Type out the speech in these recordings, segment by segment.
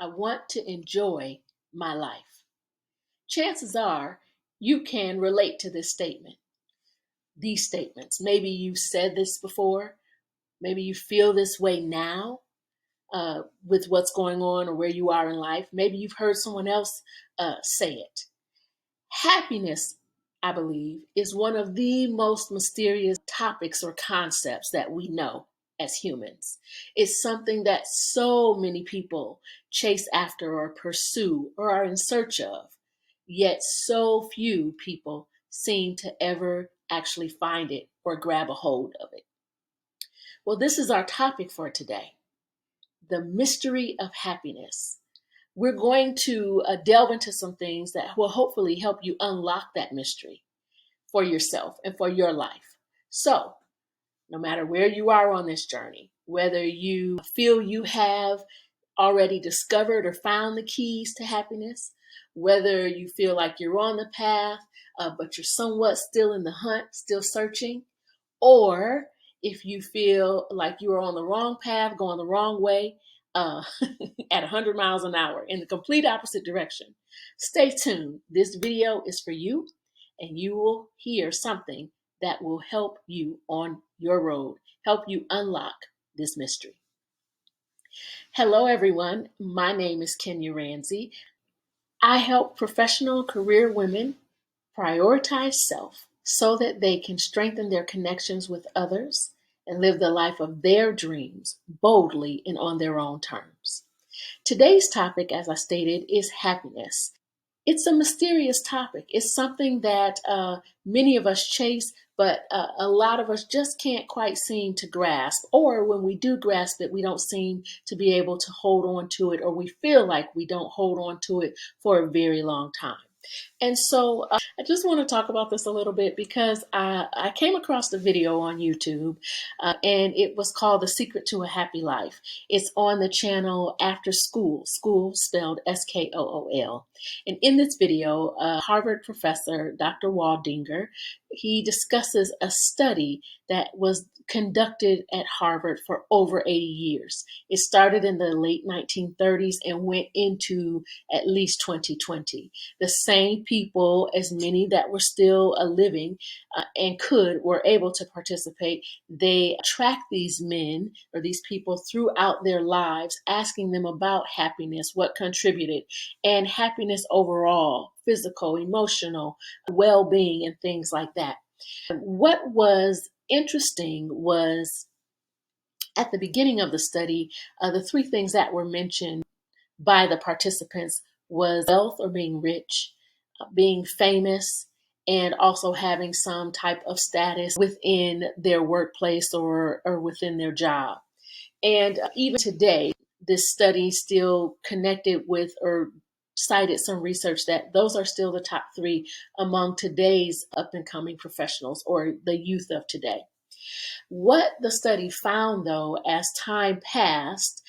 I want to enjoy my life. Chances are you can relate to this statement, these statements. Maybe you've said this before. Maybe you feel this way now with what's going on or where you are in life. Maybe you've heard someone else say it. Happiness, I believe, is one of the most mysterious topics or concepts that we know as humans. It's something that so many people chase after or pursue or are in search of, yet so few people seem to ever actually find it or grab a hold of it. Well, this is our topic for today, the mystery of happiness. We're going to delve into some things that will hopefully help you unlock that mystery for yourself and for your life. So, no matter where you are on this journey, whether you feel you have already discovered or found the keys to happiness, whether you feel like you're on the path, but you're somewhat still in the hunt, still searching, or if you feel like you are on the wrong path, going the wrong way, at 100 miles an hour in the complete opposite direction, stay tuned. This video is for you, and you will hear something that will help you on your road, help you unlock this mystery. Hello, everyone. My name is Kenya Ramsey. I help professional career women prioritize self so that they can strengthen their connections with others and live the life of their dreams boldly and on their own terms. Today's topic, as I stated, is happiness. It's a mysterious topic. It's something that many of us chase, but a lot of us just can't quite seem to grasp. Or when we do grasp it, we don't seem to be able to hold on to it, or we feel like we don't hold on to it for a very long time. And so I just want to talk about this a little bit because I came across the video on YouTube and it was called The Secret to a Happy Life. It's on the channel After School, school spelled Skool. And in this video, Harvard professor, Dr. Waldinger, he discusses a study that was conducted at Harvard for over 80 years. It started in the late 1930s and went into at least 2020. The same people, as many that were still living and were able to participate, they tracked these men or these people throughout their lives, asking them about happiness, what contributed, and happiness overall, physical, emotional, well-being, and things like that. What was interesting was at the beginning of the study, the three things that were mentioned by the participants was wealth or being rich, being famous, and also having some type of status within their workplace or within their job. And even today, this study still connected with or cited some research that those are still the top three among today's up and coming professionals or the youth of today. What the study found, though, as time passed,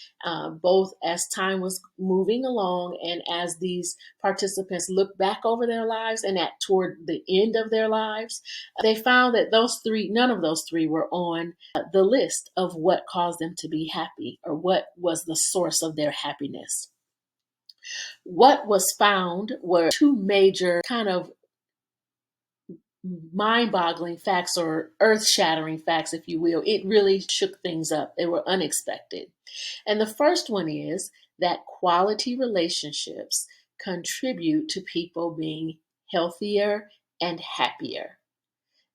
both as time was moving along and as these participants looked back over their lives and toward the end of their lives, they found that none of those three were on the list of what caused them to be happy or what was the source of their happiness. What was found were two major kind of mind-boggling facts or earth-shattering facts, if you will. It really shook things up. They were unexpected. And the first one is that quality relationships contribute to people being healthier and happier.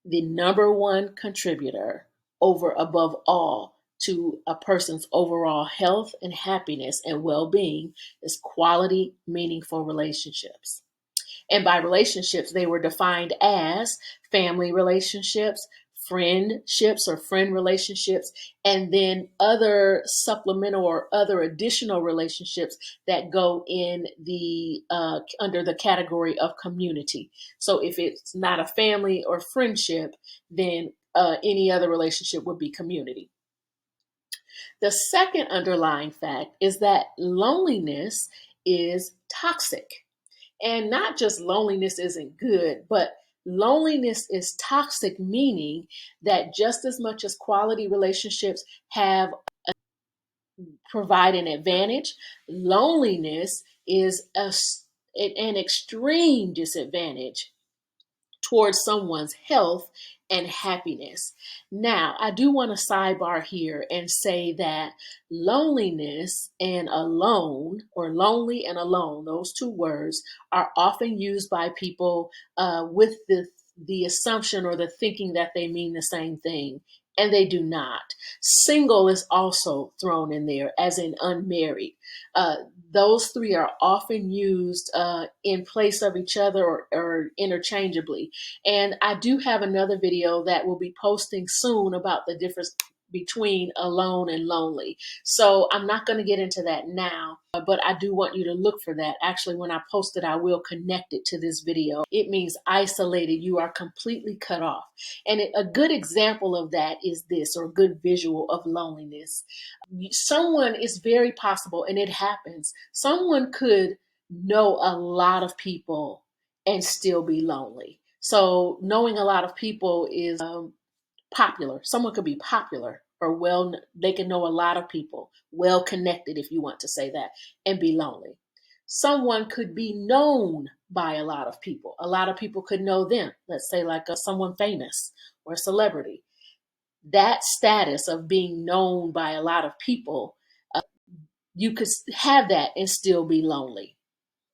The number one contributor above all to a person's overall health and happiness and well-being is quality, meaningful relationships. And by relationships, they were defined as family relationships, friendships or friend relationships, and then other supplemental or other additional relationships that go in the under the category of community. So if it's not a family or friendship, then any other relationship would be community. The second underlying fact is that loneliness is toxic. And not just loneliness isn't good, but loneliness is toxic, meaning that just as much as quality relationships have provide an advantage. Loneliness is an extreme disadvantage towards someone's health and happiness. Now, I do want to sidebar here and say that loneliness and alone, or lonely and alone, those two words are often used by people with the assumption or the thinking that they mean the same thing, and they do not. Single is also thrown in there, as in unmarried. Uh, those three are often used in place of each other, or interchangeably. And I do have another video that will be posting soon about the difference between alone and lonely. So I'm not going to get into that now, but I do want you to look for that. Actually, when I post it, I will connect it to this video. It means isolated. You are completely cut off. And a good example of that is this, or a good visual of loneliness. Someone, is very possible, and it happens, someone could know a lot of people and still be lonely. So knowing a lot of people is popular. Someone could be popular, or they can know a lot of people, well connected, if you want to say that, and be lonely. Someone could be known by a lot of people. A lot of people could know them. Let's say like someone famous or a celebrity. That status of being known by a lot of people, you could have that and still be lonely.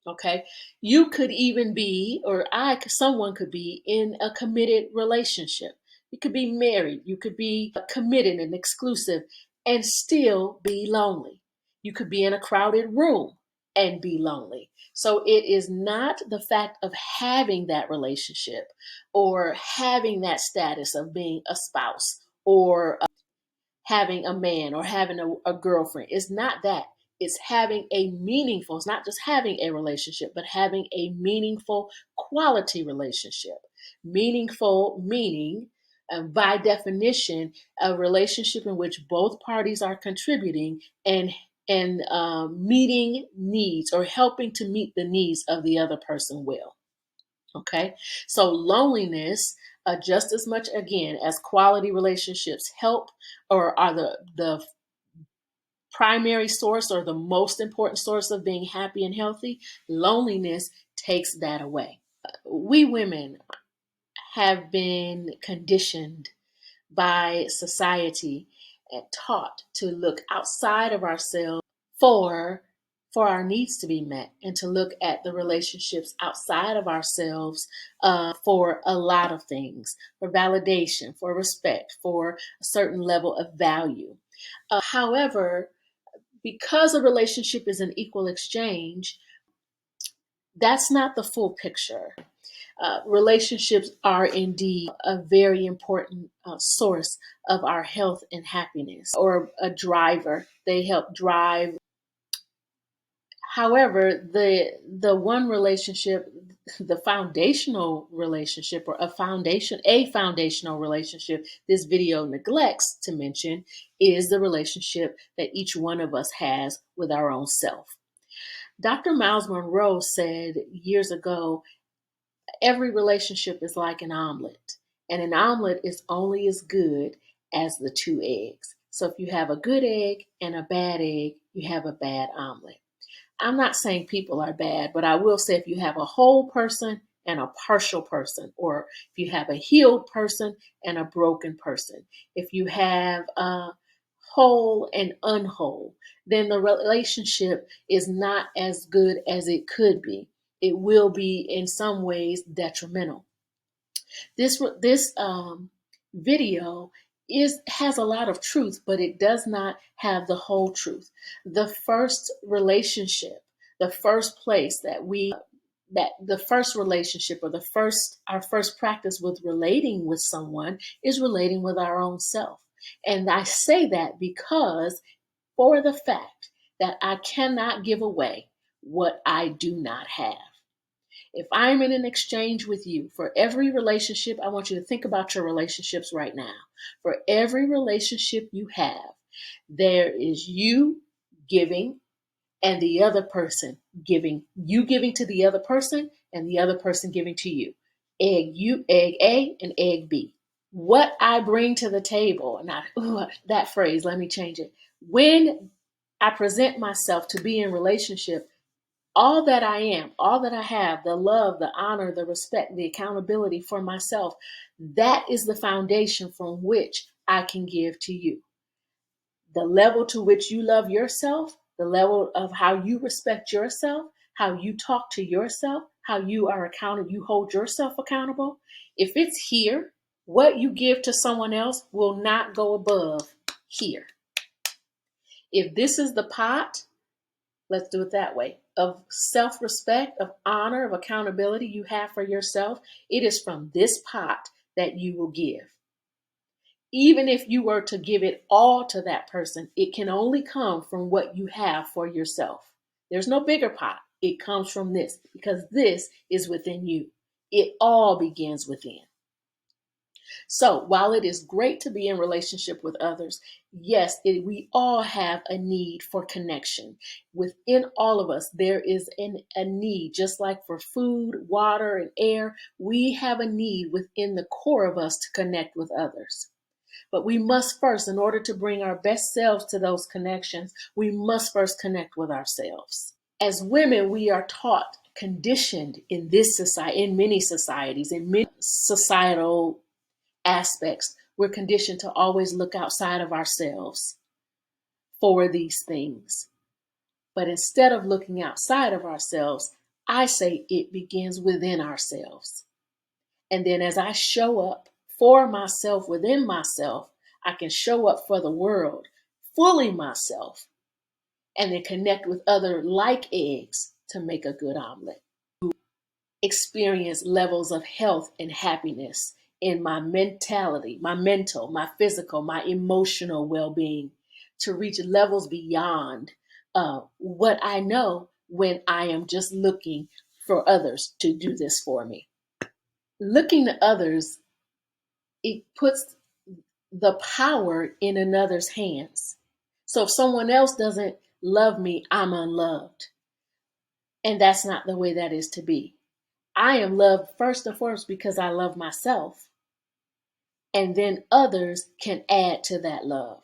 Okay. You could even be, or someone could be in a committed relationship. You could be married. You could be committed and exclusive and still be lonely. You could be in a crowded room and be lonely. So it is not the fact of having that relationship or having that status of being a spouse, or having a man, or having a girlfriend. It's not that. It's having a meaningful, it's not just having a relationship, but having a meaningful quality relationship. Meaningful meaning, by definition, a relationship in which both parties are contributing and meeting needs, or helping to meet the needs of the other person well. Okay, so loneliness, just as much again as quality relationships help, or are the primary source or the most important source of being happy and healthy, loneliness takes that away. We women have been conditioned by society and taught to look outside of ourselves for our needs to be met, and to look at the relationships outside of ourselves for a lot of things, for validation, for respect, for a certain level of value. However, because a relationship is an equal exchange, that's not the full picture. Relationships are indeed a very important source of our health and happiness, or a driver. They help drive. However, the one relationship, the foundational relationship, or a foundational relationship this video neglects to mention, is the relationship that each one of us has with our own self. Dr. Miles Monroe said years ago, every relationship is like an omelet, and an omelet is only as good as the two eggs. So if you have a good egg and a bad egg, you have a bad omelet. I'm not saying people are bad, but I will say if you have a whole person and a partial person, or if you have a healed person and a broken person, if you have a whole and unwhole, then the relationship is not as good as it could be. It will be in some ways detrimental. This video has a lot of truth, but it does not have the whole truth. The first relationship, the first place that the first relationship, or our first practice with relating with someone, is relating with our own self. And I say that because, for the fact that I cannot give away what I do not have. If I'm in an exchange with you, for every relationship, I want you to think about your relationships right now. For every relationship you have, there is you giving and the other person giving. You giving to the other person and the other person giving to you. Egg A and egg B. What I bring to the table, that phrase, let me change it. When I present myself to be in relationship, all that I am, all that I have, the love, the honor, the respect, the accountability for myself, that is the foundation from which I can give to you. The level to which you love yourself, the level of how you respect yourself, how you talk to yourself, how you are accountable, you hold yourself accountable. If it's here, what you give to someone else will not go above here. If this is the pot, let's do it that way, of self-respect, of honor, of accountability you have for yourself, it is from this pot that you will give. Even if you were to give it all to that person, it can only come from what you have for yourself. There's no bigger pot. It comes from this because this is within you. It all begins within. So while it is great to be in relationship with others, yes, we all have a need for connection. Within all of us, there is a need, just like for food, water, and air, we have a need within the core of us to connect with others. But we must first, in order to bring our best selves to those connections, we must first connect with ourselves. As women, we are taught, conditioned in this society, in many societies, in many societal aspects, we're conditioned to always look outside of ourselves for these things. But instead of looking outside of ourselves, I say it begins within ourselves. And then as I show up for myself within myself, I can show up for the world, fully myself, and then connect with other like eggs to make a good omelet. Experience levels of health and happiness in my mentality, my mental, my physical, my emotional well-being, to reach levels beyond what I know when I am just looking for others to do this for me. Looking to others, it puts the power in another's hands. So if someone else doesn't love me, I'm unloved. And that's not the way that is to be. I am loved first and foremost because I love myself. And then others can add to that love.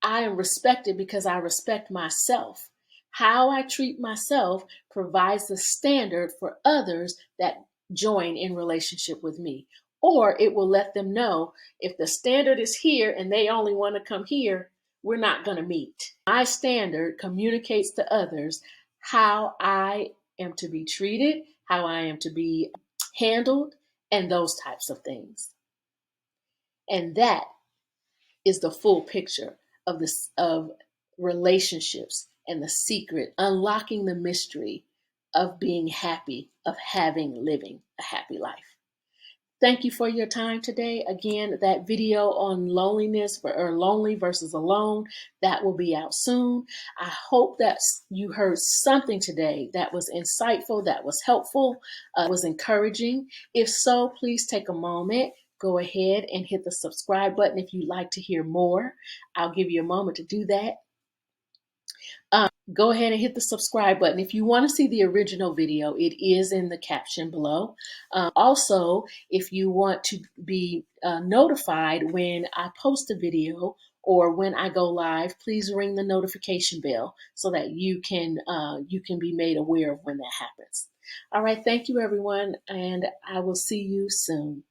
I am respected because I respect myself. How I treat myself provides the standard for others that join in relationship with me. Or it will let them know if the standard is here and they only want to come here, we're not going to meet. My standard communicates to others how I am to be treated, how I am to be handled, and those types of things. And that is the full picture of this of relationships and the secret, unlocking the mystery of being happy, of living a happy life. Thank you for your time today. Again, that video on loneliness or lonely versus alone, that will be out soon. I hope that you heard something today that was insightful, that was helpful, was encouraging. If so, please take a moment, go ahead and hit the subscribe button if you'd like to hear more. I'll give you a moment to do that. Go ahead and hit the subscribe button. If you want to see the original video, it is in the caption below. Also, if you want to be notified when I post a video or when I go live, please ring the notification bell so that you can be made aware of when that happens. All right, thank you everyone, and I will see you soon.